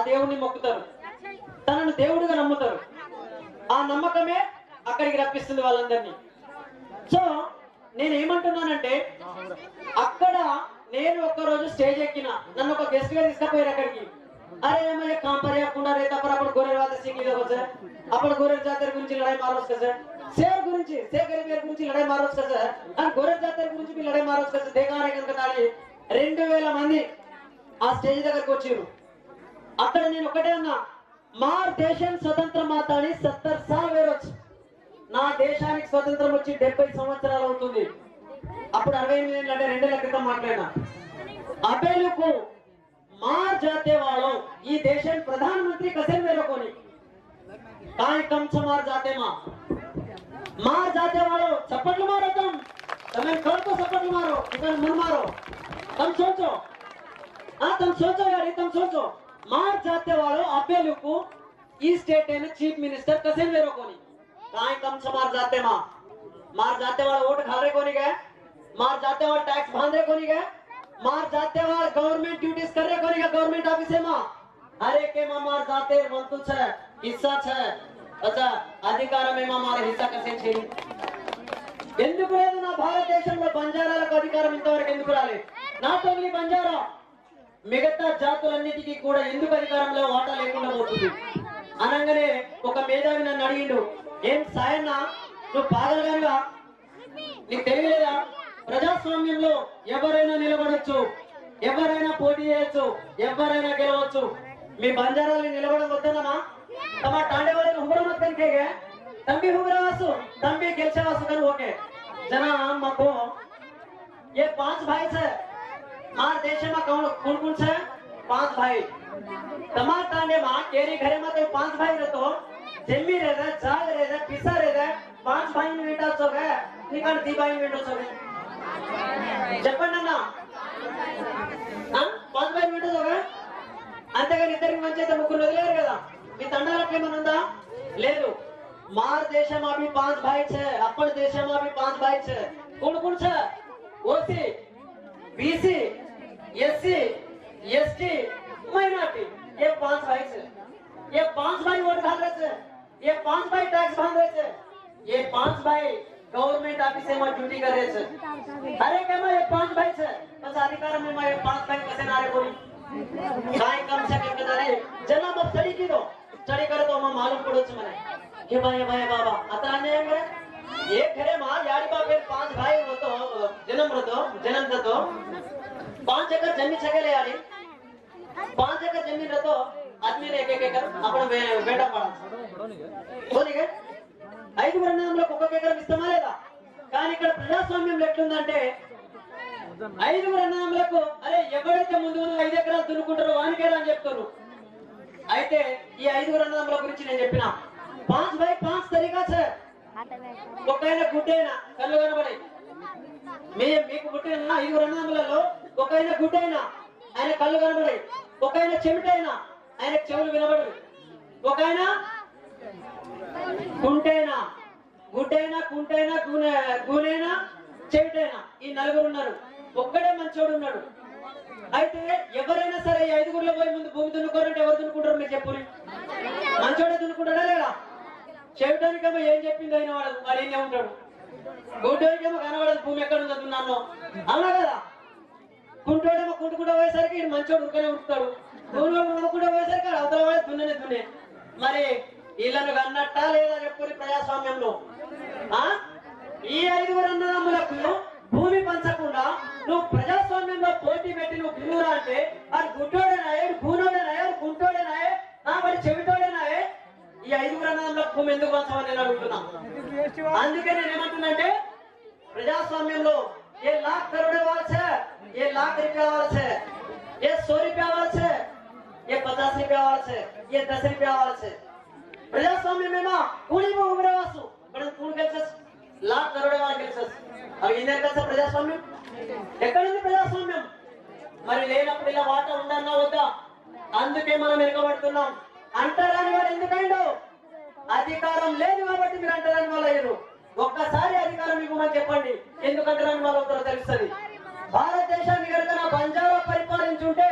దేవుణ్ణి మొక్కుతారు, తనను దేవుడిగా నమ్ముతారు. ఆ నమ్మకమే అక్కడికి రప్పిస్తుంది వాళ్ళందరినీ. సో నేను ఏమంటున్నానంటే, అక్కడ నేను ఒక్కరోజు స్టేజ్ ఎక్కిన, నన్ను ఒక గెస్ట్ గా తీసుకుపోయారు అక్కడికి. अरे मैं काम पर कुंडा रहता पर अपन गोरे वाले सीखी दो सर, अपन गोरे जातर गुరించి लड़ाई मारोस का सर, शेर गुరించి से गरीब गुరించి लड़ाई मारोस का सर, और गोरे जातर गुరించి भी लड़ाई मारोस का सर. देखा रे కనుక తాడి 2000 మంది ఆ స్టేజ్ దగ్గరికి వచ్చారు. అక్కడ నేను ఒకటే అన్నా, మా దేశం స్వతంత్రం మాతాని 70 సార్లు వేరొచ్చు. నా దేశానికి స్వతంత్రం వచ్చి 70 సంవత్సరాలు అవుతుంది. అప్పుడు 68 ఏళ్ళ అంటే 2 ఏళ్ల క్రితం మాట్లాడినా. అబేలుకు मार जाते वालों ये देश प्रधानमंत्री कसे मेरे को नहीं काय कम से मार जाते वालों चप्पल मारो तुम्हें कल को चप्पल मारो इधर मन मारो. तुम सोचो, हाँ तुम सोचो यार, तुम सोचो मार जाते वालों अबेलू को ई स्टेट है चीफ मिनिस्टर कसे मेरे को नहीं काय कम से मार जाते वाले वोट खा रहे को नहीं गए, मार जाते वाले टैक्स बांध रहे को नहीं गए, मार जाते वाले गवर्नमेंट ड्यूटीज कर रहे कोनी का गवर्नमेंट ऑफिस में अरे के मार जाते मंतु छे हिस्सा छे अच्छा अधिकार में मारे हिस्सा कसे छे ఎందుకు లేదు నా భారతదేశంలో బంజారాలకు అధికారం ఇంతవరకు ఎందుకు రాలేదు? నాట్ ఓన్లీ బంజారా, మిగతా జాతులన్నిటికీ కూడా ఎందుకు అధికారంలో వాటా లేకుండా పోతుంది అనగానే ఒక మేధావి నన్ను అడిగిండు, ఏం సాయన్న నువ్వు పాగలగానివా, నీకు తెలియలేదా ప్రజాస్వామ్యంలో ఎవరైనా నిలబడొచ్చు, ఎవరైనా పోటీ చేయొచ్చు, ఎవరైనా గెలవచ్చు. మీ బంజారాల్ని నిలబడడం వద్దనమా తమ టాండే వాళ్ళని हुबरमत करके तंबी हुबरावासु तंबी गेलचावासु कर ओके जना मको ये 5 भाई छे मार देश में कौन कौन छे 5 भाई तमार टांडे मा केरी घरे में तो 5 भाई रहतो जम्मी रहता जाग रहता पिसा रहता 5 भाई ने बेटा सो गए निकल दी भाई ने बेटा सो गए చెప్పండన్నా 5 भाई बेटा सो गए అంతేగాని ఇద్దరికి మంచి అయితే ముగ్గురు వదిలేరు కదా. మీ తండాలకు ఏమైనా ఉందా? లేదు. मार देश में भी 5 भाई छे, अपन देश में भी 5 भाई छे. कौन कौन छे? ओसी, बीसी, एससी, एसटी, माइनॉरिटी. ये 5 भाई छे. ये 5 भाई वोट डाल रहे छे. ये 5 भाई टैक्स बांध रहे छे. ये 5 भाई गवर्नमेंट ऑफिस में ड्यूटी कर रहे छे. अरे के मैं ये 5 भाई छे बस अधिकार में मैं 5 भाई कैसे नारे बोली काय कम से कम करे जना मत स्टडी की दो स्टडी करे तो मैं मालूम पड़ोच मने के भाई बाबा आता अन्याय करे एक घरे मां यारी बाप 5 भाई होतो जन्म रतो 5 एकड़ जमीन छकेले यारी 5 एकड़ जमीन रतो आदमी ने एक एकड़ अपन बेटा पड़ा बोली के 5 वर्णంలో ఒక్కొక్క ఎకరం ఇస్తమాలేదా కానీ ఇక్కడ ప్రజాస్వామ్యం ఎట్లుందంటే 5 వర్ణంలకు అరే ఎవరైతే ముందు 5 ఎకరాలు దున్నుకుంటారో వానికేరా అని చెప్తారు. అయితే ఈ 5 వర్ణంల గురించి నేను చెప్పిన 5 भाई 5 तरीका छे ఒకైన గుడ్డైన కళ్ళు కనబడి మీకు గుడ్డైన 5 వర్ణంలలో ఒకైన గుడ్డైన ఆయన కళ్ళు కనబడి ఒకైన చెమిటైన ఆయన చెవులు వినబడు ఒకైన కుంటైన గుడ్డైన కుంటైన గూనైన చెవిటైన ఈ నలుగురు ఉన్నారు. ఒక్కడే మంచోడు ఉన్నాడు. అయితే ఎవరైనా సరే 5గురిలో పోయి ముందు భూమి దున్నుకోరంటే ఎవరు దున్నుకుంటారు మీరు చెప్పుని? మంచోడే దున్నుకుంటాడా లేదా? చెవిటానికేమో ఏం చెప్పింది అయిన వాడు ఏం ఉంటాడు, గుడ్డోనికేమో కనబడదు భూమి ఎక్కడ ఉందో దున్నాను అన్నా కదా. కుంటోడేమో కుంటుకుంటూ పోయేసరికి ఇటు మంచోడు ఉరుకనే ఉరుకుతాడు, దున్నుకుంటూ పోయేసరికి అవతల వాడే దున్నే. మరి వీళ్ళను అన్నట్టా లేదా చెప్పుని ప్రజాస్వామ్యంలో? ఈ 5 అన్నదమ్ములకు భూమి పంచకుండా నువ్వు ప్రజాస్వామ్యంలో పోటీ పెట్టి నువ్వు దున్నురా అంటే అది గుడ్డోడేనాయే, గూనోడేనాయే, కుంటోడేనాయే, మరి చెవిటోడేనాయే? ఈ 5 అన్నదమ్ములకు భూమి ఎందుకు పంచమని నేను అడుగుతున్నా. అందుకే నేను ఏమంటున్నాంటే ప్రజాస్వామ్యంలో ఏ लाख करोड़ वाला छे, ये लाख रुपया वाला छे, ये 100 रुपया वाला छे, ये 50 रुपया वाला छे, ये 10 रुपया वाला छे. प्रजास्वाम्य में मां कोणी में उभे राहसु पण कोण गेलस लाख करोड़ वाला गेलस అవి ఇదే కదా ప్రజాస్వామ్యం? ఎక్కడుంది ప్రజాస్వామ్యం? మరి లేనప్పుడు ఇలా వాటా ఉండన్నా వద్దా? అందుకే మనం వెనుకబడుతున్నాం. అంటారని వాడు ఎందుకండు? అధికారం లేదు కాబట్టి మీరు అంటారని వాళ్ళు అయ్యారు. ఒక్కసారి అధికారం ఇవ్వమని చెప్పండి, ఎందుకంటారని వాళ్ళు అవుతారో తెలుస్తుంది. భారతదేశాన్ని కనుక నా బంజారా పరిపాలించుంటే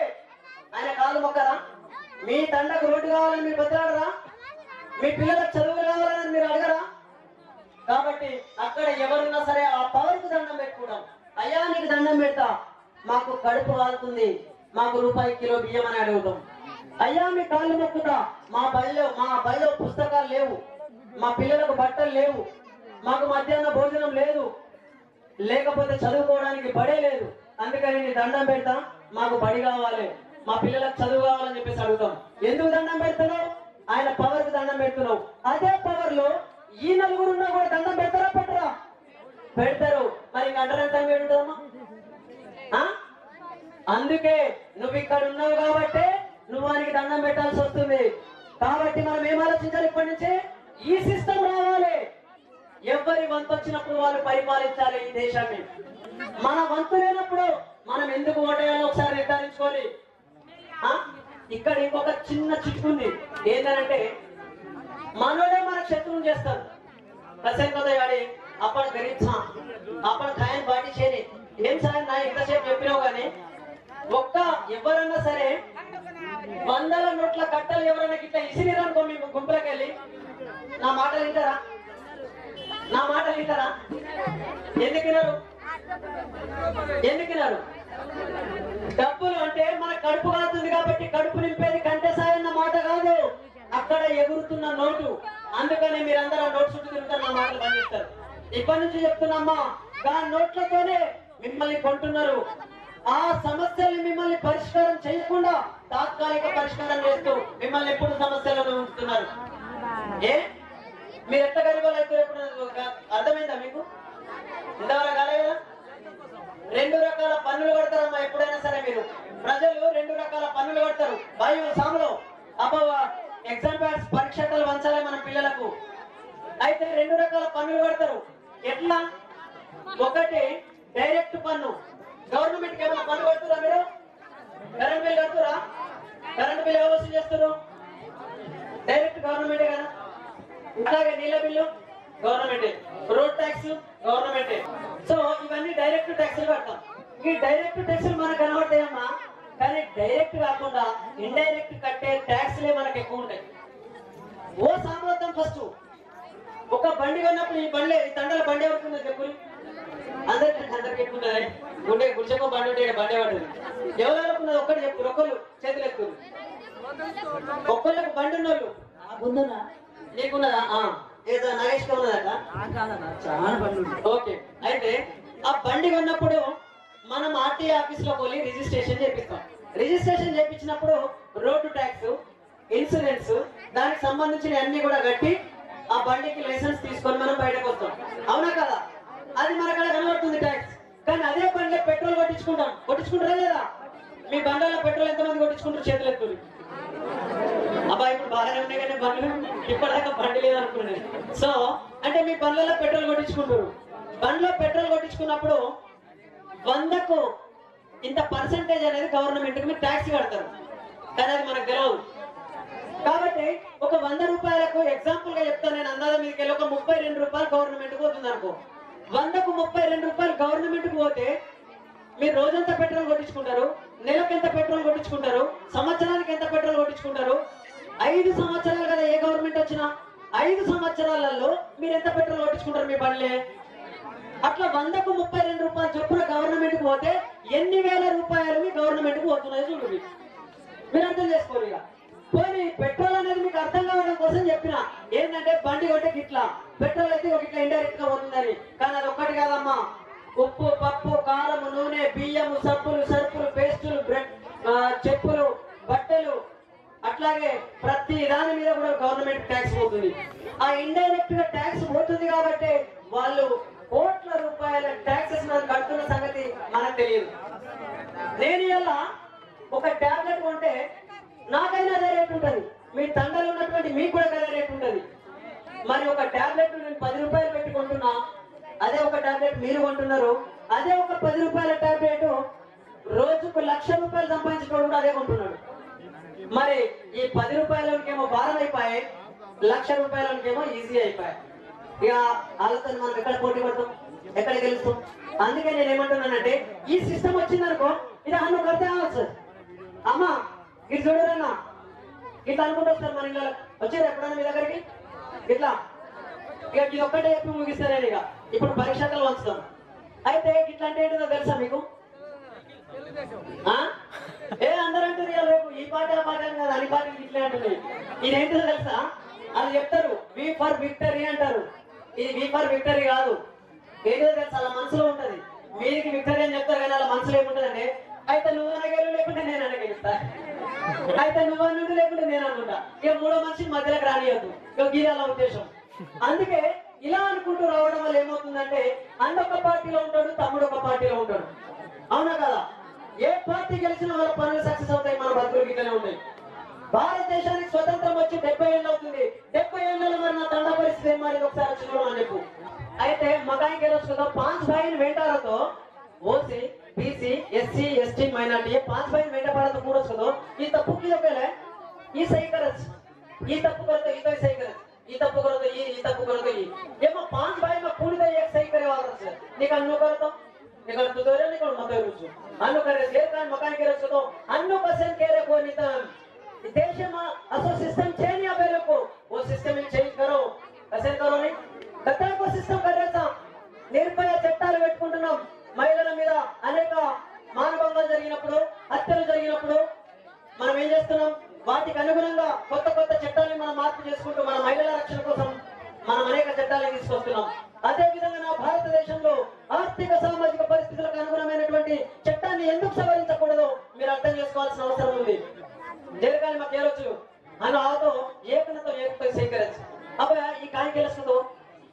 ఆయన కాలు మొక్కరా? మీ తండకు రోడ్డు కావాలని మీరు బతిలాడరా? మీ పిల్లలకు చదువులు కావాలని మీరు అడగరా? కాబట్టి అక్కడ ఎవరున్నా సరే ఆ పవర్కు దండం పెట్టుకుంటాం. అయ్యా నీకు దండం పెడతా, మాకు కడుపు కాలుతుంది, మాకు రూపాయి కిలో బియ్యం అని అడుగుతాం. అయ్యా మీ కాళ్ళు మొక్కుతా, మా బడిలో పుస్తకాలు లేవు, మా పిల్లలకు బట్టలు లేవు, మాకు మధ్యాహ్న భోజనం లేదు, లేకపోతే చదువుకోవడానికి బడే లేదు, అందుకని నీ దండం పెడతా, మాకు బడి కావాలి, మా పిల్లలకు చదువు కావాలని చెప్పేసి అడుగుతాం. ఎందుకు దండం పెడుతున్నావు? ఆయన పవర్ కు దండం పెడుతున్నావు. అదే పవర్ లో ఈ నలుగురు ఉన్నా కూడా దండం పెడతారా పెట్టరా? పెడతారు. మరి ఇంకా అంటారంతా ఏమిటమ్మా? అందుకే నువ్వు ఇక్కడ ఉన్నావు కాబట్టి నువ్వు వానికి దండం పెట్టాల్సి వస్తుంది. కాబట్టి మనం ఏం ఆలోచించాలి? ఇప్పటి నుంచే ఈ సిస్టమ్ రావాలి. ఎవరి వంతు వచ్చినప్పుడు వాళ్ళు పరిపాలించాలి ఈ దేశాన్ని. మన వంతు లేనప్పుడు మనం ఎందుకు ఓటేయాలో ఒకసారి నిర్ధారించుకోవాలి. ఇక్కడ ఇంకొక చిన్న చిట్టుకుంది ఏంటంటే, మనోడే మన శత్రువులు చేస్తారు. कसे गाड़ी अपन गरीब था अपन खायन बाटी చేని ఏం సార్ నా ఇంతసేపు చెప్పినావు కానీ ఒక్క ఎవరన్నా సరే వందల నోట్ల కట్టలు ఎవరన్నా గిట్ట ఇసిరిరనుకో మీ గుంపులోకి వెళ్ళి నా మాటలు వింటారా? నా మాటలు వింటారా? ఎందుకున్నారు డబ్బులు అంటే మన కడుపు కాలుతుంది కాబట్టి కడుపు నింపేది కంటే సాయన్న మాట కాదు, అక్కడ ఎగురుతున్న నోటు. అందుకనే మీరందరూ ఆ నోటు చుట్టూ తిరుగుతారు, నా మాటలు పనిచేస్తారు. ఇప్పటి నుంచి చెప్తున్నామ్మా, ఆ నోట్లతోనే మిమ్మల్ని కొంటున్నారు. ఆ సమస్యల్ని మిమ్మల్ని పరిష్కారం చేయకుండా తాత్కాలిక పరిష్కారం చేస్తూ మిమ్మల్ని ఎప్పుడు సమస్యలను ఉంచుతున్నారు. ఏ మీరు ఎంత గరీబులు అయితే ఎప్పుడు అర్థమైందా మీకు? ఇంతవరకు కాలే కదా? 2 రకాల పన్నులు కడతారమ్మా ఎప్పుడైనా సరే. మీరు ప్రజలు 2 రకాల పన్నులు కడతారు. బాయు సాములో అబ్బవ ఎగ్జామ్ ప్యాడ్స్ పరీక్షలు వంచాలి మన పిల్లలకు. అయితే 2 రకాల పన్నులు కడతారు. ఎట్లా? ఒకటి డైరెక్ట్ పన్ను. గవర్నమెంట్ కి ఏమైనా పన్ను కడుతురా మీరు? కరెంట్ బిల్ కడుతురా? కరెంట్ బిల్ ఎవరు వసూలు చేస్తారు? డైరెక్ట్ గవర్నమెంటే కదా. ఇట్లాగే నీళ్ళ బిల్లు గవర్నమెంటే, రోడ్ ట్యాక్స్ గవర్నమెంటే. సో ఇవన్నీ డైరెక్ట్ ట్యాక్స్లు కడతాం. ఈ డైరెక్ట్ ట్యాక్స్లు మనకు కనబడతాయమ్మా, కానీ డైరెక్ట్ కాకుండా ఇండైరెక్ట్ కట్టే ట్యాక్స్లే మనకు ఎక్కువ ఉంటాయి. ఓ సామర్థ్యం ఫస్ట్ ఒక బండి కొన్నప్పుడు ఈ బండి ఈ తండల బండి ఎవరుకుందో చెప్పు. అందరికి ఎక్కుంటుంది. గుండె గుడిసెకో బండి ఉంటే బండి పడుతుంది. ఎవరు అనుకున్నది ఒక్కటి చెప్పు. ఒక్కళ్ళు చేతులు ఎక్కువ, ఒక్కళ్ళకు బండి ఉన్నోళ్ళు ఉందన్నా నీకున్నదా? ఏదో నరేష్ ఉన్నదట. ఓకే, అయితే ఆ బండి కొన్నప్పుడు మనం ఆర్టీఏ ఆఫీస్ లోకి వెళ్ళి రిజిస్ట్రేషన్ చేపిస్తాం. రిజిస్ట్రేషన్ చేయించినప్పుడు రోడ్డు ట్యాక్స్, ఇన్సూరెన్స్, దానికి సంబంధించిన అన్ని కూడా కట్టి ఆ బండికి లైసెన్స్ తీసుకొని మనం బయటకు వస్తాం. అవునా కదా? అది మనకు కనబడుతుంది ట్యాక్స్. కానీ అదే బండిలో పెట్రోల్ కొట్టించుకుంటారా లేదా? మీ బండ్లలో పెట్రోల్ ఎంతమంది కొట్టించుకుంటారు? చేతులు ఎత్తులు. అబ్బాయి ఇప్పుడు బాగానే ఉన్నాయి కానీ బండ్లు ఇప్పటిదాకా బండి లేదు అనుకున్నాను. సో అంటే మీ బండ్లలో పెట్రోల్ కొట్టించుకుంటారు. బండ్లో పెట్రోల్ కొట్టించుకున్నప్పుడు 100కు ఇంత పర్సెంటేజ్ అనేది గవర్నమెంట్ కి మీరు ట్యాక్స్ కడతారు. కానీ అది మనకు తెలియదు. కాబట్టి ఒక 100 రూపాయలకు ఎగ్జాంపుల్ గా చెప్తాను నేను, అందాజ మీకు వెళ్ళి ఒక 32 రూపాయలు గవర్నమెంట్ కు పోతుంది అనుకో. 100కు 32 రూపాయలు గవర్నమెంట్ కు పోతే మీరు రోజంతా పెట్రోల్ కొట్టించుకుంటారు, నెలకు ఎంత పెట్రోల్ కొట్టించుకుంటారు, సంవత్సరానికి ఎంత పెట్రోల్ కొట్టించుకుంటారు? 5 సంవత్సరాలు కదా ఏ గవర్నమెంట్ వచ్చినా, 5 సంవత్సరాలలో మీరు ఎంత పెట్రోల్ కొట్టించుకుంటారు మీ బండ్లే? అట్లా 100కు 32 రూపాయలు చొప్పున గవర్నమెంట్ కు పోతే ఎన్ని వేల రూపాయలు మీ గవర్నమెంట్ కు పోతున్నాయో చూడండి. మీరు అర్థం చేసుకోవాలి. ఇక పోనీ పెట్రోల్ అనేది మీకు అర్థం కావడం కోసం చెప్పిన ఏంటంటే బండి కొట్టే ఇట్లా పెట్రోల్ అయితే ఒక ఇట్లా ఇండైరెక్ట్ గా పోతుందని. కానీ అది ఒక్కటి కాదమ్మా. ఉప్పు, పప్పు, కారం, నూనె, బియ్యము, సబ్బులు, సరుకులు, పేస్టులు, బ్రెడ్, చెప్పులు, బట్టలు, అట్లాగే ప్రతి దాని మీద కూడా గవర్నమెంట్ ట్యాక్స్ పోతుంది. ఆ ఇండైరెక్ట్ గా ట్యాక్స్ పోతుంది కాబట్టి వాళ్ళు కోట్ల రూపాయల ట్యాక్సెస్ మనం కడుతున్న సంగతి మనకు తెలియదు. నేను ఇలా ఒక టాబ్లెట్ కొంటే నాకైనా అదే రేట్ ఉంటుంది, మీ తండలు ఉన్నటువంటి మీకు కూడా అదే రేట్ ఉంటుంది. మరి ఒక టాబ్లెట్ నేను 10 రూపాయలు పెట్టి కొంటున్నా, అదే ఒక టాబ్లెట్ మీరు కొంటున్నారు. అదే ఒక 10 రూపాయల టాబ్లెట్ రోజుకు 1,00,000 రూపాయలు సంపాదించుకోవడం కూడా అదే కొంటున్నాడు. మరి ఈ 10 రూపాయలకేమో భారం అయిపోయాయి, 1,00,000 రూపాయలకేమో ఈజీ అయిపోయాయి. ఇక వాళ్ళతో మనం ఎక్కడ పోటీ పడతాం, ఎక్కడ గెలుస్తాం? అందుకే నేను ఏమంటున్నానంటే ఈ సిస్టమ్ వచ్చిందనుకో, ఇది అన్ను కడితే అవ్వచ్చు. అమ్మా ఇది చూడరన్నా, ఇట్లా అనుకుంటూ వస్తారు మన ఇళ్ళ వచ్చారు ఎప్పుడైనా మీ దగ్గరికి ఇట్లా ఇక ఇది ఒక్కటే చెప్పి ముగిస్తాను నేను ఇక ఇప్పుడు పరీక్షలు వంచుతాం అయితే ఇట్లా అంటే ఏంటో తెలుసా మీకు ఏ అందరూ అంటారు ఇక రేపు ఈ పాట ఆ పాట కాదు అన్ని పాటలు ఇట్లే అంటున్నాయి ఇదేంటో తెలుసా అది చెప్తారు వి ఫర్ విక్టరీ అంటారు ఇది వి ఫర్ విక్టరీ కాదు ఏంటో తెలుసా అలా మనసులో ఉంటది మీరికి విక్టరీ అని చెప్తారు కానీ అలా మనసులో ఏముంటదంటే అయితే నువ్వు అనగలు లేకుంటే నేను అనగలుస్తా అయితే నువ్వు అన్నుండి లేకుంటే నేను అనుకుంటా ఇక మూడో మనిషి మధ్యలోకి రానియద్దు ఇక గీరాల ఉద్దేశం అందుకే ఇలా అనుకుంటూ రావడం వల్ల ఏమవుతుందంటే అన్న ఒక పార్టీలో ఉంటాడు తమ్ముడు ఒక పార్టీలో ఉంటాడు అవునా కదా ఏ పార్టీ గెలిచినా వాళ్ళ పనులు సక్సెస్ అవుతాయి మన బతుకులు ఇట్లనే ఉంటాయి భారతదేశానికి స్వతంత్రం వచ్చి 70 ఏళ్ళు అవుతుంది 70 ఏళ్ళలో మరి నా తండ పరిస్థితి ఏం మారింది ఒకసారి చూడడం అని చెప్పు అయితే మకాయి గెలుస్తుందో 5 भाई వెంటారతో OC BC SC ST minority 5 भाई वेंटा पड़ा तो पूरा उसको ये तप्पू की जो पहले ये सही कर ये तप्पू करो तो ये तो सही कर ये तप्पू करो तो ये तप्पू करो तो ये मैं 5 भाई में पूरी तरह एक सही करे वाला से निकाल नो करो तो निकाल तो दो निकाल मत रुचो अन्नो करे शेर का मकान के रखो तो अन्नो पर्सन कह रहे को नितम देश में असो सिस्टम चेंज या पहले को वो सिस्टम में चेंज करो कैसे करो नहीं कत्ता को सिस्टम कर रहा था निर्भय చట్టాలు పెట్టుకుంటున్నాం మహిళల మీద అనేక మానభంగాలు జరిగినప్పుడు హత్యలు జరిగినప్పుడు మనం ఏం చేస్తున్నాం వాటికి అనుగుణంగా కొత్త కొత్త చట్టాలను మనం మార్పు చేసుకుంటూ మన మహిళల రక్షణ కోసం మనం అనేక చట్టాలను తీసుకొస్తున్నాం అదే విధంగా నా భారతదేశంలో ఆర్థిక సామాజిక పరిస్థితులకు అనుగుణమైనటువంటి చట్టాన్ని ఎందుకు సవరించకూడదో మీరు అర్థం చేసుకోవాల్సిన అవసరం ఉంది జరగాలి మాకు ఏరొచ్చు అని ఆతో ఏకనతో ఏకతో సేకరించి అప్పుడు ఈ కాయ కేసుతో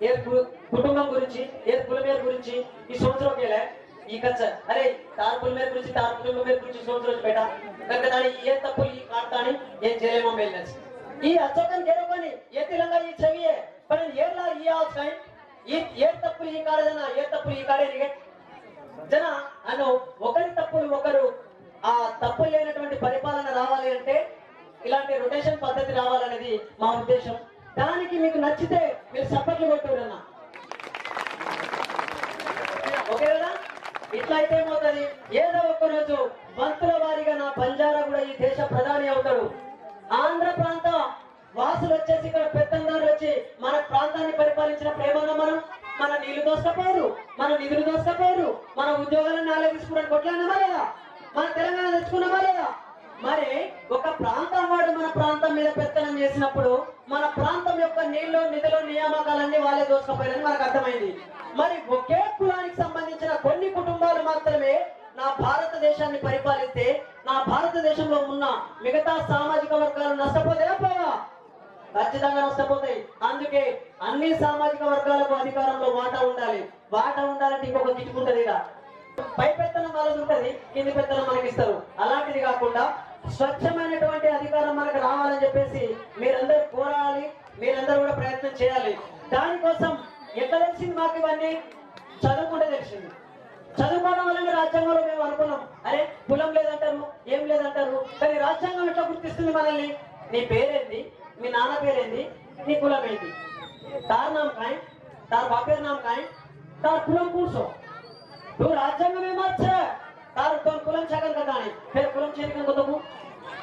ఏ కుటుంబం గురించి ఏ కులమేర గురించి ఈ సంవత్సరం కేలే ఈ కచ్చ అరే तार कुलमेर गुరించి तार कुलमेर గురించి సంవత్సరం बेटा కక్కదాని ఏ తప్పులు ఈ కాడతాని ఏ జలేమో మేల్నస్ ఈ అచ్చకన్ గెరకొని ఏ తిలంగా ఈ చెవియే पण ఏర్లా ఈ ఆస్కై ఈ ఏ తప్పులు ఈ కాడదనా ఏ తప్పులు ఈ కాడేనిగే జన అను ఒకరి తప్పులు ఒకరు ఆ తప్పులు లేనటువంటి పరిపాలన రావాలి అంటే ఇలాంటి రొటేషన్ పద్ధతి రావాలనేది మా ఉద్దేశం దానికి మీకు నచ్చితే మీరు సపోర్ట్లు కొట్టురన్నా ఓకే కదా ఇట్లా అయితే ఏమవుతుంది ఏదో ఒక రోజు మంత్రుల వారిగా నా బంజారా కూడా ఈ దేశ ప్రధాని అవుతాడు ఆంధ్ర ప్రాంత వాసులు వచ్చేసి ఇక్కడ పెత్తందారులు వచ్చి మన ప్రాంతాన్ని పరిపాలించినప్పుడు ఏమన్నా మనం మన నీళ్లు దోసుకపోరు మన నిధులు దోసుకపోరు మన ఉద్యోగాలను నాలుగు తీసుకోవడానికి కొట్లాడినామా లేదా మన తెలంగాణ తెచ్చుకున్నామా లేదా మరి ఒక ప్రాంతం వాడు మన ప్రాంతం మీద పెత్తనం చేసినప్పుడు మన ప్రాంతం యొక్క నీళ్లు నిధులు నియామకాలన్నీ వాళ్ళే దోసుకుపోయారని మనకు అర్థమైంది మరి ఒకే కులానికి సంబంధించిన కొన్ని కుటుంబాలు మాత్రమే నా భారతదేశాన్ని పరిపాలిస్తే నా భారతదేశంలో ఉన్న మిగతా సామాజిక వర్గాలు నష్టపోతాయా పోవా ఖచ్చితంగా నష్టపోతాయి అందుకే అన్ని సామాజిక వర్గాలకు అధికారంలో వాటా ఉండాలంటే ఇంకొక గిట్టుకుంటది ఇక పై పెత్తనం వాళ్ళది ఉంటది కింది పెత్తనం మనకి ఇస్తారు అలాంటిది కాకుండా స్వచ్ఛమైనటువంటి అధికారం మనకు రావాలని చెప్పేసి మీరందరూ పోరాడాలి మీరందరూ కూడా ప్రయత్నం చేయాలి దానికోసం ఎట్లా తెలిసింది మాకు ఇవన్నీ చదువుకుంటే తెలిసింది చదువుకోవడం వల్ల రాజ్యాంగంలో మేము అనుకున్నాం అరే కులం లేదంటారు ఏం లేదంటారు కానీ రాజ్యాంగం ఎట్లా గుర్తిస్తుంది మనల్ని నీ పేరేంది మీ నాన్న పేరేంది నీ కులం ఏంటి तार नाम काय तार बापेर नाम काय तार कुलम पूछो तू राज्यांग में मत छे तार तो कुलम छगन కదా అని फिर కులం చేరికం కొదకు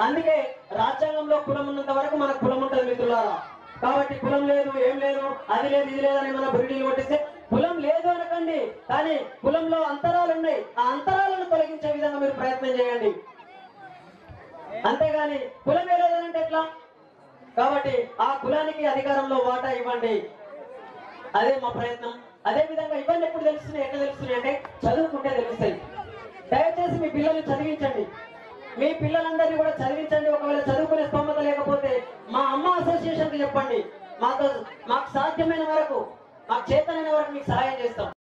అందుకే రాజ్యాంగంలో కులం ఉన్నంత వరకు మన కులం ఉంటది మిత్రులారా కాబట్టి కులం లేదు ఏం లేదు అది లేదు ఇది లేదు అని మన బురిడీలు కొట్టిస్తే కులం లేదు అనకండి కానీ కులంలో అంతరాలు ఉన్నాయి ఆ అంతరాలను తొలగించే విధంగా మీరు ప్రయత్నం చేయండి అంతేగాని కులం లేదనంటే ఎట్లా కాబట్టి ఆ కులానికి అధికారంలో వాటా ఇవ్వండి అదే మా ప్రయత్నం అదే విధంగా ఇవన్నీ ఎప్పుడు తెలుస్తున్నాయి ఎట్లా తెలుస్తున్నాయి అంటే చదువుకుంటే తెలుస్తాయి దయచేసి మీ పిల్లల్ని చదివించండి మీ పిల్లలందరినీ కూడా చదివించండి ఒకవేళ చదువుకునే స్తోమత లేకపోతే మా అమ్మ అసోసియేషన్ కి చెప్పండి మాకు సాధ్యమైన వరకు మాకు చేతనైన వరకు మీకు సహాయం చేస్తాం